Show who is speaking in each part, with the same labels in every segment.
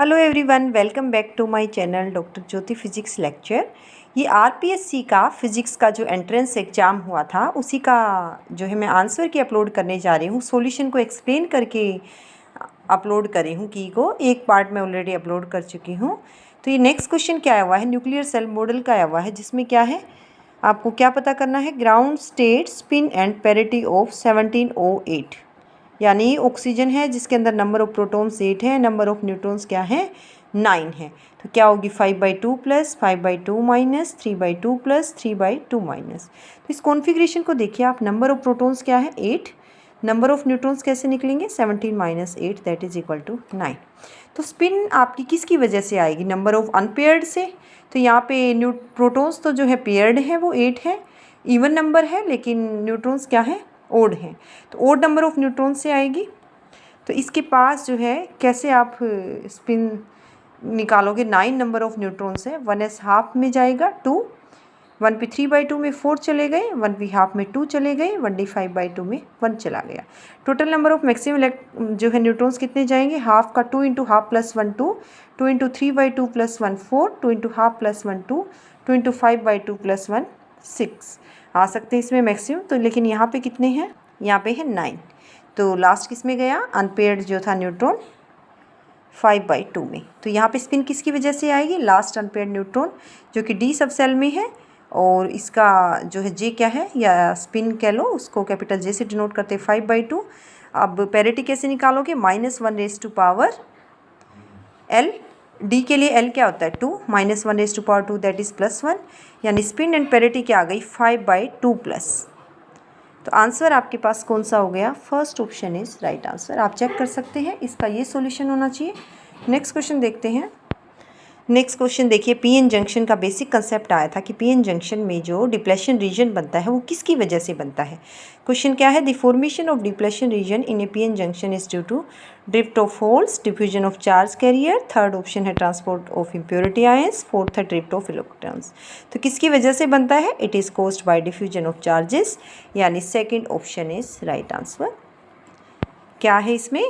Speaker 1: Hello everyone, welcome back to my channel doctor Jyoti physics lecture. ये RPSC का physics का जो एंट्रेंस एग्ज़ाम हुआ था उसी का जो है मैं आंसर की अपलोड करने जा रही हूँ। सॉल्यूशन को एक्सप्लेन करके अपलोड करी हूँ की को एक पार्ट मैं ऑलरेडी अपलोड कर चुकी हूँ। तो ये नेक्स्ट क्वेश्चन क्या आया हुआ है, न्यूक्लियर सेल मॉडल का आया हुआ है, जिसमें क्या है आपको क्या पता करना है, ground state spin and parity of 1708। यानी ऑक्सीजन है जिसके अंदर नंबर ऑफ प्रोटॉन्स 8 है, नंबर ऑफ न्यूट्रॉन्स क्या है 9 है। तो क्या होगी 5/2 प्लस 5/2 माइनस 3/2 प्लस 3/2 माइनस। तो इस कॉन्फ़िगरेशन को देखिए आप, नंबर ऑफ प्रोटॉन्स क्या है 8, नंबर ऑफ न्यूट्रॉन्स कैसे निकलेंगे 17 minus 8 that is equal to 9। तो स्पिन आपकी किसकी वजह से आएगी, नंबर ऑफ अनपेयर्ड से। तो यहाँ पे प्रोटॉन्स तो जो है पेयर्ड है वो 8 है, इवन नंबर है, लेकिन न्यूट्रॉन्स क्या है ओड है, तो ओड नंबर ऑफ न्यूट्रॉन से आएगी। तो इसके पास जो है कैसे आप स्पिन निकालोगे, 9 नंबर ऑफ न्यूट्रॉन्स है, 1s हाफ में जाएगा 2, 1p 3/2 में 4 चले गए, 1p हाफ में 2 चले गए, 1d 5/2 में 1 चला गया। टोटल नंबर ऑफ मैक्सिमम जो है न्यूट्रॉन्स कितने जाएंगे, हाफ का 2 into half plus 1 2, 2 into 3/2 plus 1 4, 2 into half plus 1 2, 2 into 5/2 plus 1 6 आ सकते हैं इसमें मैक्सिमम। तो लेकिन यहाँ पे कितने हैं, यहाँ पे है 9। तो लास्ट किस में गया, अनपेयर्ड जो था न्यूट्रॉन 5/2 में। तो यहाँ पे स्पिन किसकी वजह से आएगी, लास्ट अनपेयर्ड न्यूट्रॉन जो कि डी सब सेल में है, और इसका जो है जे क्या है या स्पिन कह लो, उसको कैपिटल जे से डिनोट करते हैं 5/2। अब पेरिटी कैसे निकालोगे, -1 एल, डी के लिए एल क्या होता है 2, -1 दैट इज़ +1, यानी स्पिन एंड पेरिटी क्या आ गई 5/2 प्लस। तो आंसर आपके पास कौन सा हो गया, first option is right answer. आप चेक कर सकते हैं, इसका ये सॉल्यूशन होना चाहिए। नेक्स्ट क्वेश्चन देखते हैं। नेक्स्ट क्वेश्चन देखिए, पीएन जंक्शन का बेसिक कंसेप्ट आया था कि पीएन जंक्शन में जो डिप्लेशन रीजन बनता है वो किसकी वजह से बनता है। क्वेश्चन क्या है, the formation of depletion region in a PN junction is due to drift of holes, diffusion of charge carrier, third option है transport of impurity ions, fourth है ड्रिफ्ट ऑफ इलेक्ट्रॉन्स। तो किसकी वजह से बनता है, it is caused by diffusion of charges, यानी second option is right answer. क्या है इसमें,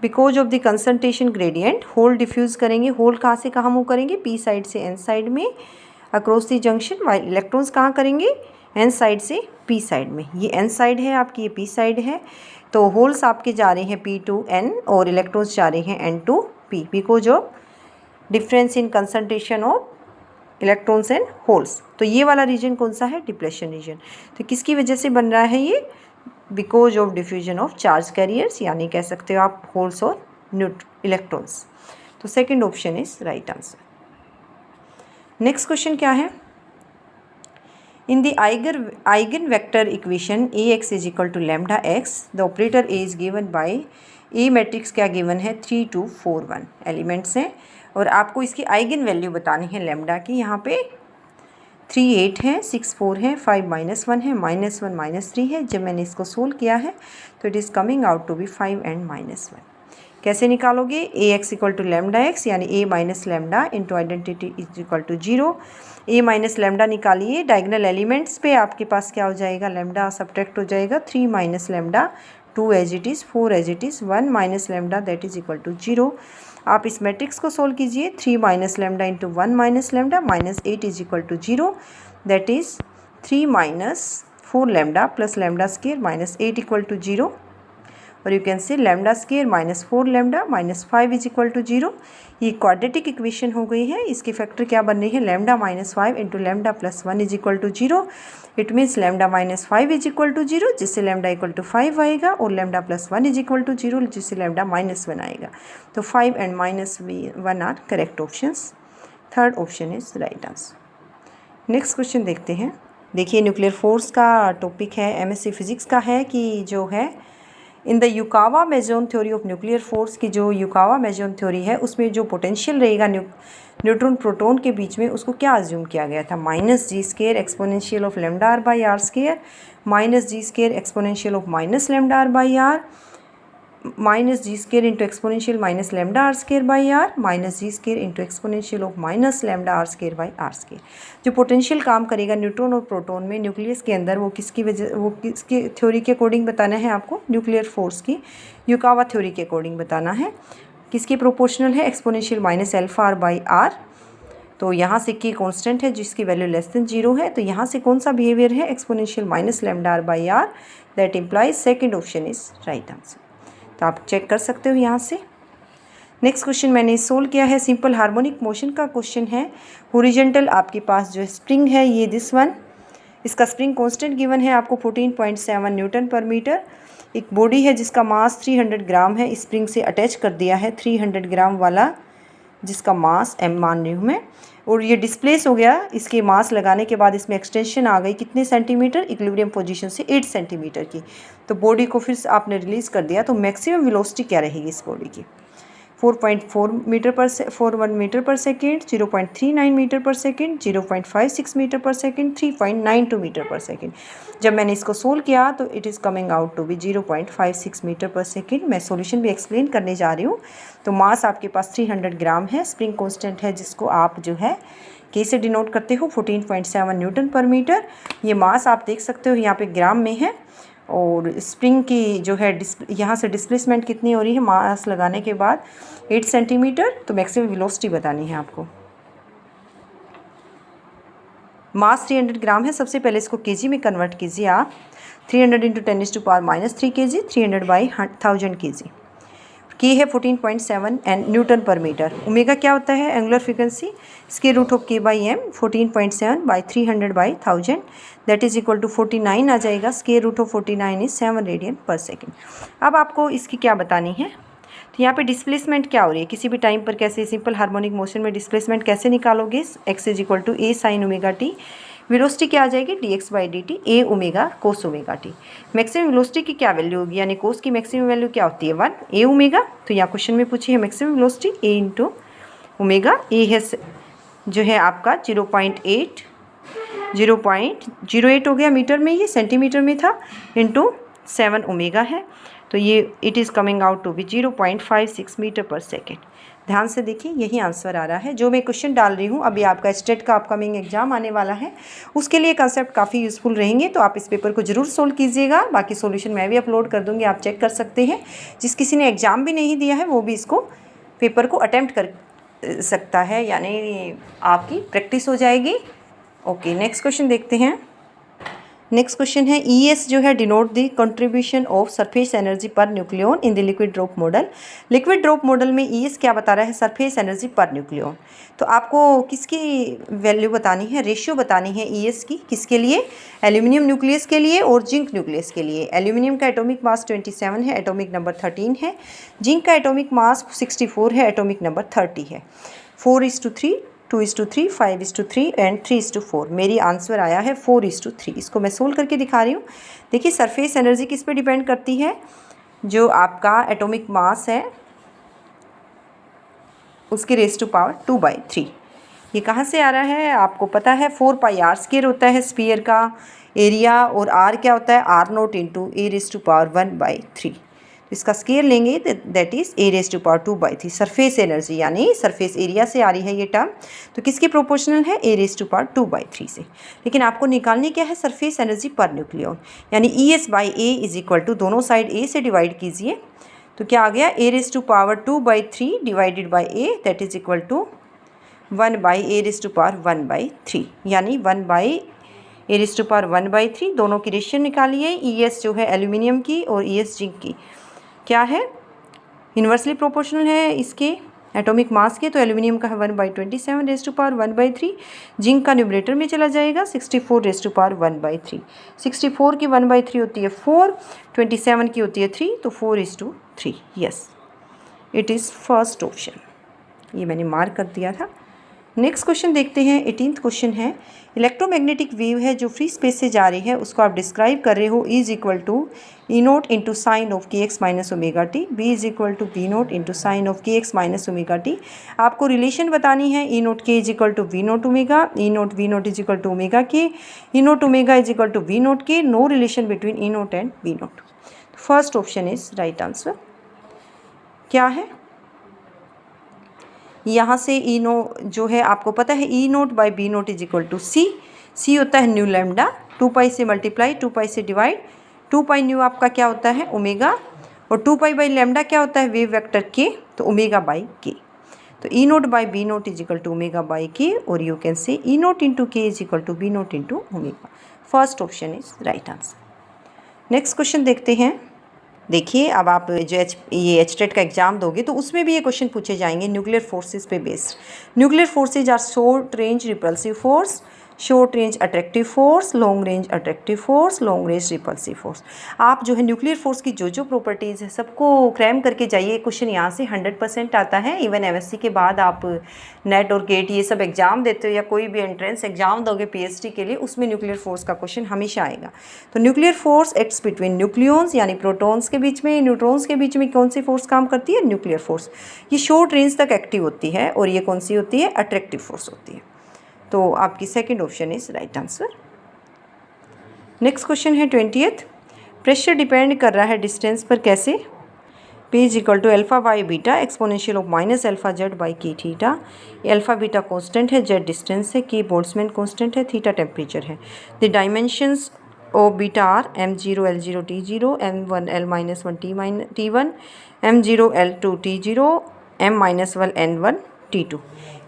Speaker 1: because of the concentration gradient, hole diffuse करेंगे, होल कहाँ से कहाँ मूव करेंगे, पी साइड से एन साइड में across the junction, while electrons कहाँ करेंगे एन साइड से पी साइड में। ये एन साइड है आपकी, ये पी साइड है, तो होल्स आपके जा रहे हैं पी टू एन और इलेक्ट्रॉन्स जा रहे हैं N to P, because of difference in concentration of electrons and holes. तो ये वाला रीजन कौन सा है, डिप्लेशन रीजन। तो किसकी वजह से बन रहा है ये, because of diffusion of charge carriers, यानी कह सकते हो आप होल्स और इलेक्ट्रॉन्स। तो second option is right answer. Next question क्या है, in the eigen vector equation Ax is equal to lambda x, the operator A is given by A matrix क्या गिवन है 3 2 4 1 एलिमेंट्स हैं, और आपको इसकी आइगन वैल्यू बतानी है लैम्डा की। यहाँ पे 3 8 है, 6 4 है, 5 -1 है, -1 -3 है। जब मैंने इसको सोल्व किया है तो it is coming out to be 5 and -1। कैसे निकालोगे, Ax equal to lambda x, यानी A minus lambda into identity is equal to 0। A minus lambda निकालिए, डायगनल एलिमेंट्स पे आपके पास क्या हो जाएगा, लैम्डा सब्ट्रैक्ट हो जाएगा, 3 minus lambda 2 as it is, 4 as it is, 1 minus lambda that is equal to 0। आप इस मैट्रिक्स को सोल्व कीजिए, 3 minus lambda into 1 minus lambda -8 is equal to 0, that is 3 minus 4 lambda plus lambda square -8 equal to 0, और you can say lambda square -4 lambda -5 is equal to 0। ये quadratic equation हो गई है, इसके फैक्टर क्या बन रही है, lambda -5 into lambda plus 1 is equal to 0। It means lambda -5 is equal to 0, जिससे लैम्डा इक्वल टू 5 आएगा, और lambda plus 1 is equal to 0, जिससे लैम्डा -1 आएगा। तो 5 and -1 are correct options. Third option is right answer. Next question देखते हैं। देखिए, nuclear force का टॉपिक है, एमएससी फिजिक्स का है कि जो है in the Yukawa meson theory of nuclear force की जो युकावा मेजॉन थ्योरी है उसमें जो पोटेंशियल रहेगा न्यूट्रॉन प्रोटॉन के बीच में, उसको क्या अज्यूम किया गया था, -g² exponential of lambda r by r square, -g² exponential of -lambda r by r, -g² into exponential minus lambda R square by R, -g² into exponential of -lambda R square by R square. जो potential काम करेगा neutron और proton में nucleus के अंदर, वो किसकी theory के अकॉर्डिंग बताना है आपको, न्यूक्लियर फोर्स की युकावा थ्योरी के अकॉर्डिंग बताना है। किसके प्रोपोर्शनल है, exponential minus alpha R by R. तो यहाँ से के कांस्टेंट है जिसकी वैल्यू लेस देन 0 है, तो यहाँ से कौन सा बिहेवियर है, exponential minus lambda R by R. That implies second option is right answer. तो आप चेक कर सकते हो यहाँ से। नेक्स्ट क्वेश्चन मैंने सोल्व किया है, सिंपल हार्मोनिक मोशन का क्वेश्चन है। हॉरिजॉन्टल आपके पास जो स्प्रिंग है ये दिस वन, इसका स्प्रिंग कांस्टेंट गिवन है आपको 14.7 न्यूटन पर मीटर। एक बॉडी है जिसका मास 300 ग्राम है, स्प्रिंग से अटैच कर दिया है 300 ग्राम वाला जिसका मास m मान रही हूँ मैं, और ये डिस्प्लेस हो गया। इसके मास लगाने के बाद इसमें एक्सटेंशन आ गई कितने सेंटीमीटर, इक्विलिब्रियम पोजीशन से 8 सेंटीमीटर की। तो बॉडी को फिर से आपने रिलीज़ कर दिया, तो मैक्सिमम वेलोसिटी क्या रहेगी इस बॉडी की, 4.41 metre per second, 0.39 metre per second, 0.56 metre per second, 3.92 metre per second. जब मैंने इसको सोल्व किया तो it is coming out to be 0.56 metre per second. मैं सॉल्यूशन भी एक्सप्लेन करने जा रही हूँ। तो मास आपके पास 300 ग्राम है, स्प्रिंग कांस्टेंट है जिसको आप जो है के से डिनोट करते हो 14.7 न्यूटन पर मीटर। ये मास आप देख सकते हो यहाँ पे ग्राम में है, और स्प्रिंग की जो है यहाँ से डिस्प्लेसमेंट कितनी हो रही है मास लगाने के बाद 8 सेंटीमीटर। तो मैक्सिमम वेलोसिटी बतानी है आपको। मास 300 ग्राम है, सबसे पहले इसको केजी में कन्वर्ट कीजिए आप। 300 इंटू 10⁻³ kg, 300/1000 kg। के है 14.7 and newton per metre. Omega क्या होता है, angular frequency, square root of k/m 14.7/300/1000 that is equal to 49 आ जाएगा। Square root of 49 is 7 radian per second. अब आपको इसकी क्या बतानी है, तो यहाँ पे डिस्प्लेसमेंट क्या हो रही है, किसी भी टाइम पर कैसे, सिंपल हार्मोनिक मोशन में डिस्प्लेसमेंट कैसे निकालोगे, x is equal to a sin omega t। Velocity क्या आ जाएगी, dx/dt a omega cos omega t। Maximum velocity की क्या वैल्यू होगी, यानी कोस की मैक्सिमम वैल्यू क्या होती है 1 a ओमेगा। तो यहाँ क्वेश्चन में पूछी है maximum velocity a into omega. a है जो है आपका 0.08 हो गया मीटर में, ये सेंटीमीटर में था, इंटू 7 ओमेगा है। तो ये it is coming out to be 0.56 metre per second. ध्यान से देखिए यही आंसर आ रहा है जो मैं क्वेश्चन डाल रही हूँ। अभी आपका स्टेट का अपकमिंग एग्जाम आने वाला है, उसके लिए कंसेप्ट काफ़ी यूज़फुल रहेंगे, तो आप इस पेपर को ज़रूर सोल्व कीजिएगा। बाकी सॉल्यूशन मैं भी अपलोड कर दूँगी, आप चेक कर सकते हैं। जिस किसी ने एग्ज़ाम भी नहीं दिया है वो भी इसको पेपर को अटैम्प्ट कर सकता है, यानी आपकी प्रैक्टिस हो जाएगी। ओके, नेक्स्ट क्वेश्चन देखते हैं। नेक्स्ट क्वेश्चन है ES जो है denote the contribution of surface energy per nucleon in the liquid drop model. Liquid drop model में ES क्या बता रहा है, सरफेस एनर्जी पर न्यूक्लियन। तो आपको किसकी वैल्यू बतानी है, रेशियो बतानी है ES की, किसके लिए, एल्यूमिनियम न्यूक्लियस के लिए और जिंक न्यूक्लियस के लिए। एल्यूमिनियम का एटॉमिक मास 27 है, एटॉमिक नंबर 13 है। जिंक का एटॉमिक मास 64 है, एटॉमिक नंबर 30 है। 4:3, 2:3, 5:3 एंड 3:4। मेरी आंसर आया है 4:3। इसको मैं सोल्व करके दिखा रही हूँ। देखिए सरफेस एनर्जी किस पे डिपेंड करती है, जो आपका एटॉमिक मास है उसकी रेज़ टू पावर 2/3। ये कहाँ से आ रहा है आपको पता है, 4πr² होता है स्फीयर का एरिया, और r क्या होता है, r0 इंटू a⁻1/3। इसका स्केयर लेंगे that is a⁻² 2/3। Surface energy यानी सरफेस एरिया से आ रही है ये टर्म, तो किसके प्रोपोर्शनल है, a⁻² 2/3 से। लेकिन आपको निकालनी क्या है, सरफेस एनर्जी पर न्यूक्लियन, यानी ES/A इज इक्वल टू, दोनों साइड a से डिवाइड कीजिए, तो क्या आ गया, a⁻² 2/3 divided by a that is equal to 1/a⁻1/3, यानी 1/a⁻1/3। दोनों की रेशियो निकालिए, ES जो है एल्यूमिनियम की और ES जिंक की क्या है, इन्वर्सली प्रोपोर्शनल है इसके एटॉमिक मास के। तो एल्यूमिनियम का है 1/27 जिंक का न्यूमरेटर में चला जाएगा 64 64 की 1/3 होती है 4, 27 की होती है 3, तो 4:3। Yes, it is first option, ये मैंने मार्क कर दिया था। नेक्स्ट क्वेश्चन देखते हैं। 18th क्वेश्चन है, इलेक्ट्रोमैग्नेटिक वेव है जो फ्री स्पेस से जा रही है, उसको आप डिस्क्राइब कर रहे हो, is equal to E0 into sine of kx minus omega T, B is equal to B0 into sine of kx minus omega T. आपको रिलेशन बतानी है, E0 k is equal to V0 omega, E0 V0 is equal to omega K, E0 ओमेगा is equal to V0 K, no relation between E0 and V0। First option is right answer. क्या है, यहाँ से E0 जो है आपको पता है, E0/B0 is equal to C होता है न्यू लैम्डा, 2π से मल्टीप्लाई, 2π से डिवाइड, 2π न्यू आपका क्या होता है ओमेगा, और 2π/λ क्या होता है, वेव वेक्टर के, तो ω/k। तो E0/B0 is equal to ω/k, और you can say E0 into k is equal to B0 into omega. First option is right answer. Next question देखते हैं। देखिए, अब आप जो ये एचटेट का एग्जाम दोगे तो उसमें भी ये क्वेश्चन पूछे जाएंगे न्यूक्लियर फोर्सेस पे based. Nuclear forces are short range repulsive force, short range attractive force, long range attractive force, long range repulsive force. आप जो है न्यूक्लियर फोर्स की जो प्रॉपर्टीज़ है सबको क्रैम करके जाइए। क्वेश्चन यहाँ से 100% आता है। इवन एमएससी के बाद आप नेट और गेट ये सब एग्जाम देते हो या कोई भी एंट्रेंस एग्जाम दोगे पीएचडी के लिए, उसमें न्यूक्लियर फोर्स का क्वेश्चन हमेशा आएगा। तो nuclear force acts between nucleons यानी प्रोटॉन्स के बीच में, न्यूट्रॉन्स के बीच में कौन सी फोर्स काम करती है, न्यूक्लियर फोर्स। ये शॉर्ट रेंज तक एक्टिव होती है, और ये कौन सी होती है, अट्रैक्टिव फोर्स होती है। तो आपकी second option is right answer. Next question है 20th। प्रेशर डिपेंड कर रहा है डिस्टेंस पर, कैसे। P is equal to α/β exponential of -α/z/k theta. Alpha beta constant है, z डिस्टेंस है, k बोल्ट्जमैन कॉन्स्टेंट है, थीटा टेम्परेचर है। The dimensions of beta are m0 l0 t0 m1 l-1 t1 m0 l2 t0 m-1 n1 t2।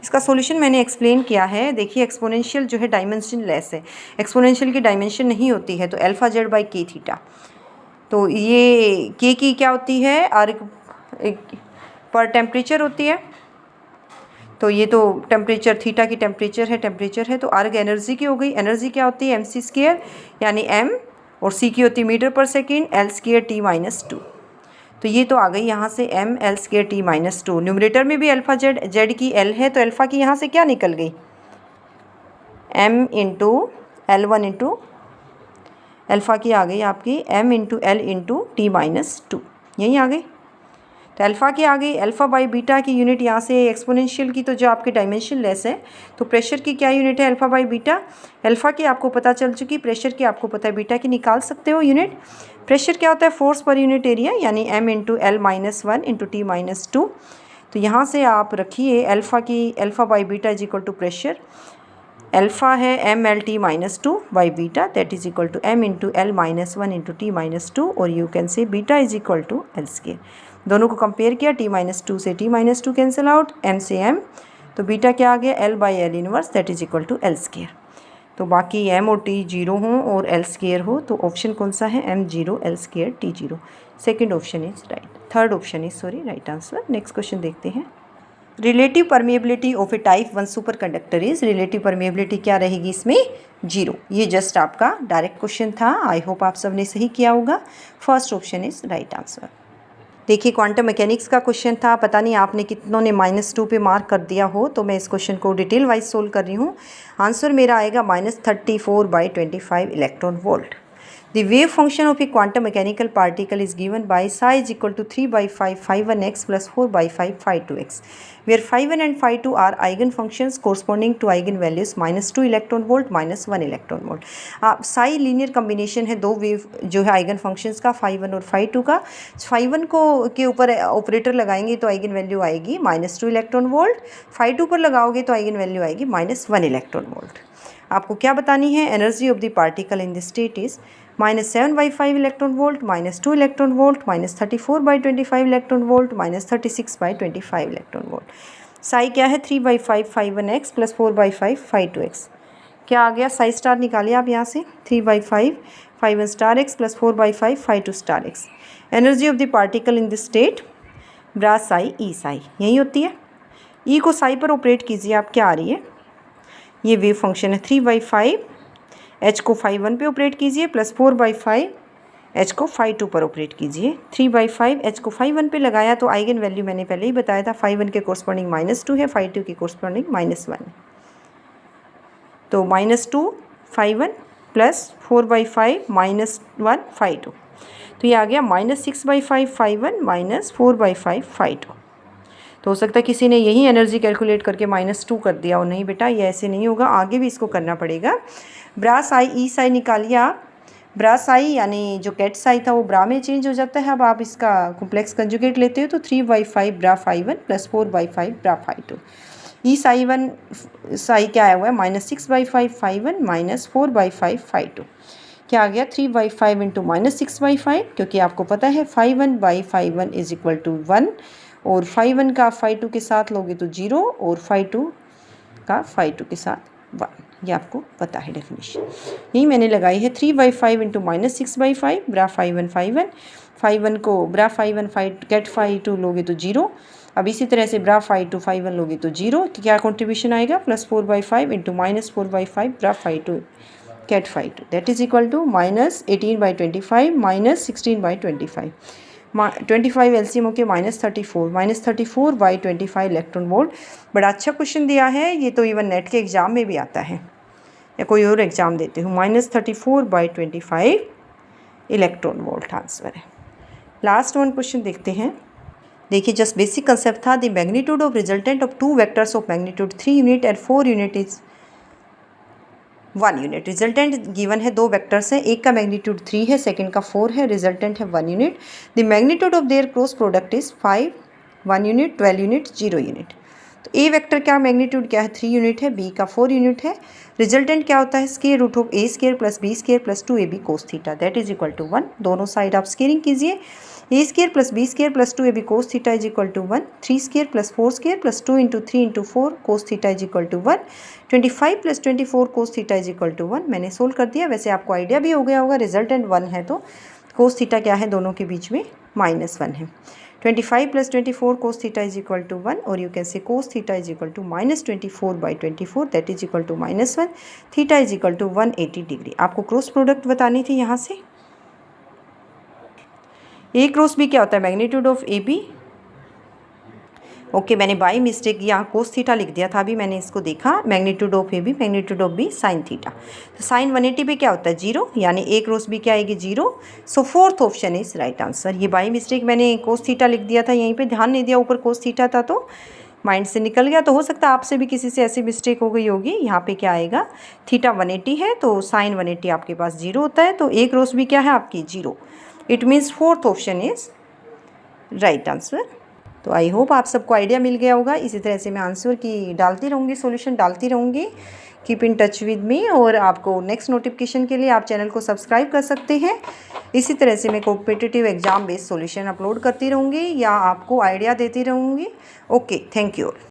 Speaker 1: इसका solution मैंने explain किया है। देखिए, exponential जो है डायमेंशन लेस है, एक्सपोनेंशियल की डायमेंशन नहीं होती है, तो α/z/k थीटा। तो ये k की क्या होती है, अर्ग पर टेम्परेचर होती है। तो ये तो टेम्परेचर, थीटा की टेम्परेचर है, तो अर्ग एनर्जी की हो गई। एनर्जी क्या होती है, mc² यानी m, और c की होती है metre per second, l² t-2। तो ये तो आ गई यहाँ से m l² t-2। न्यूमरेटर में भी अल्फा z की l है, तो अल्फ़ा की यहाँ से क्या निकल गई, m into l1 into alpha की आ गई आपकी m into l into t-2, यही आ गई। तो अल्फ़ा की आ गई। α/β की यूनिट यहाँ से एक्सपोनेंशियल की, तो जो आपकी डायमेंशन लेस है, तो प्रेशर की क्या यूनिट है, α/β। अल्फ़ा की आपको पता चल चुकी, प्रेशर की आपको पता है, बीटा की निकाल सकते हो यूनिट। प्रेशर क्या होता है, फोर्स पर यूनिट एरिया, यानी m into l-1 into t-2। तो यहाँ से आप रखिए अल्फ़ा की, α/β is equal to pressure, alpha है m-l-t-2/β, that is equal to m into l-1 into t-2, और you can say beta is equal to l²। दोनों को कंपेयर किया, t-2 से t-2 कैंसिल आउट, m से m, तो beta क्या आ गया, l/l inverse, that is equal to l²। तो बाकी m और t 0 हो और l² हो, तो ऑप्शन कौन सा है, m0 l² t0। Second option is right, third option is right answer. Next question देखते हैं। Relative permeability of A type 1 super conductor is, relative permeability क्या रहेगी इसमें, 0। ये जस्ट आपका डायरेक्ट क्वेश्चन था। आई होप आप सब ने सही किया होगा। First option is right answer. देखिए, क्वांटम मैकेनिक्स का क्वेश्चन था। पता नहीं आपने कितनों ने -2 पे मार्क कर दिया हो, तो मैं इस क्वेश्चन को डिटेल वाइज सोल्व कर रही हूँ। आंसर मेरा आएगा -34/25 electron volt. The wave function of a quantum mechanical particle is given by psi is equal to 3/5 phi1x plus 4/5 phi2x, where phi1 and phi2 are eigenfunctions corresponding to eigenvalues -2 electron volt, -1 electron volt। psi linear combination है दो wave जो है eigen functions का, phi1 और phi2 का। phi1 को के ऊपर ऑपरेटर लगाएंगे तो आइगन वैल्यू आएगी -2 इलेक्ट्रॉन वोल्ट, phi2 पर लगाओगे तो आइगन वैल्यू आएगी -1 इलेक्ट्रॉन वोल्ट। आपको क्या बतानी है, energy of the particle in the state is -7/5 electron volt, -2 electron volt, -34/25 electron volt, -36/25 electron volt. Sai क्या है, 3/5 phi1x प्लस 4/5 phi2x। क्या आ गया, साई स्टार निकालिए आप यहाँ से, 3/5 phi1 star x plus 4/5 phi2 star x। Energy of the particle in the state bra psi E psi, यही होती है। ई को साई पर ऑपरेट कीजिए आप, क्या आ रही है, ये वेव फंक्शन है। 3/5 h को phi1 पे ऑपरेट कीजिए, प्लस 4/5 h को phi2 पर ऑपरेट कीजिए। 3/5 h को phi1 पे लगाया तो आइगन वैल्यू मैंने पहले ही बताया था, phi1 के कोरस्पॉन्डिंग -2 है, phi2 के कोरस्पॉन्डिंग -1। तो -2 phi1 प्लस 4/5 -1 phi2, तो ये आ गया -6/5 phi1 माइनस 4/5 phi2। तो हो सकता है किसी ने यही एनर्जी कैलकुलेट करके -2 कर दिया हो। नहीं बेटा, ये ऐसे नहीं होगा, आगे भी इसको करना पड़ेगा। ब्रा साई ई साई निकालिए आप। ब्रा साई यानी जो कैट साई था वो ब्रा में चेंज हो जाता है। अब आप इसका कॉम्प्लेक्स कंजुगेट लेते हो तो 3/5 ब्रा phi1 प्लस 4/5 ब्रा phi2। ई साई क्या आया हुआ है, -6/5 phi1 माइनस 4/5 phi2। क्या आ गया 3/5 इंटू -6/5, क्योंकि आपको पता है 5/1 इज इक्वल टू 1, और 5/1 का 5/2 के साथ लोगे तो 0, और 5/2 का 5/2 के साथ 1, ये आपको पता है डेफिनेशन। यही मैंने लगाई है 3/5 इंटू -6/5, ब्रा 5/1 को ब्रा 5/1 गेट 5/2 लोगे तो 0। अब इसी तरह से ब्रा 5/2 5/1 लोगे तो 0, क्या कॉन्ट्रीब्यूशन आएगा +4/5 into -4/5 bra 5/2 ket 5/2, that is equal to -18/25 -16/25। 25 LCM होके -34/25 इलेक्ट्रॉन वोल्ट। बड़ा अच्छा क्वेश्चन दिया है, ये तो इवन नेट के एग्ज़ाम में भी आता है, या कोई और एग्ज़ाम देते हो। -34/25 इलेक्ट्रॉन वोल्ट आंसर है। लास्ट वन क्वेश्चन देखते हैं। देखिए, जस्ट बेसिक कंसेप्ट था, the magnitude of resultant of 2 vectors of magnitude 3 unit and 4 unit is 1 unit. Resultant given है, 2 वेक्टर्स हैं, एक का मैग्नीट्यूड 3 है, सेकंड का 4 है, रिजल्टेंट है 1 unit. The magnitude of their cross product is 5 1 unit 12 unit 0 unit. तो ए वेक्टर का मैग्नीट्यूड क्या है 3 यूनिट है, बी का 4 यूनिट है। रिजल्टेंट क्या होता है square root of a² + b² + 2ab cos theta, that is equal to 1। दोनों साइड आप स्केयरिंग कीजिए, a² + b² + 2ab cos theta is equal to 1। 3² + 4² + 2 × 3 × 4 cos theta is equal to 1। 25 + 24 cos theta is equal to 1। मैंने solve कर दिया। वैसे आपको idea भी हो गया होगा, रिजल्टेंट 1 है तो cos थीटा क्या है, दोनों के बीच में -1 है। 25 + 24 cos theta is equal to 1, और you can say cos theta is equal to -24/24, that is equal to -1। Theta is equal to 180 degree. आपको क्रॉस प्रोडक्ट बतानी थी यहाँ से। ए क्रॉस बी क्या होता है, magnitude of A B. Okay, मैंने बाई मिस्टेक यहाँ cos थीटा लिख दिया था, अभी मैंने इसको देखा, magnitude of A B, magnitude of B sine theta. तो साइन 180 पे क्या होता है 0, यानी ए क्रॉस बी क्या आएगी 0। So fourth option is right answer. ये बाई मिस्टेक मैंने cos थीटा लिख दिया था, यहीं पे ध्यान नहीं दिया, ऊपर cos थीटा था तो माइंड से निकल गया। तो हो सकता है आपसे भी किसी से ऐसी मिस्टेक हो गई होगी। यहाँ पे क्या आएगा, थीटा 180 है तो साइन 180 आपके पास 0 होता है, तो ए क्रॉस बी क्या है आपकी 0। It means fourth option is right answer. तो आई होप आप सबको आइडिया मिल गया होगा। इसी तरह से मैं आंसर की डालती रहूँगी, सॉल्यूशन डालती रहूँगी। Keep in touch with me, और आपको नेक्स्ट नोटिफिकेशन के लिए आप चैनल को सब्सक्राइब कर सकते हैं। इसी तरह से मैं competitive exam based solution upload करती रहूँगी या आपको आइडिया देती रहूँगी। Okay, thank you.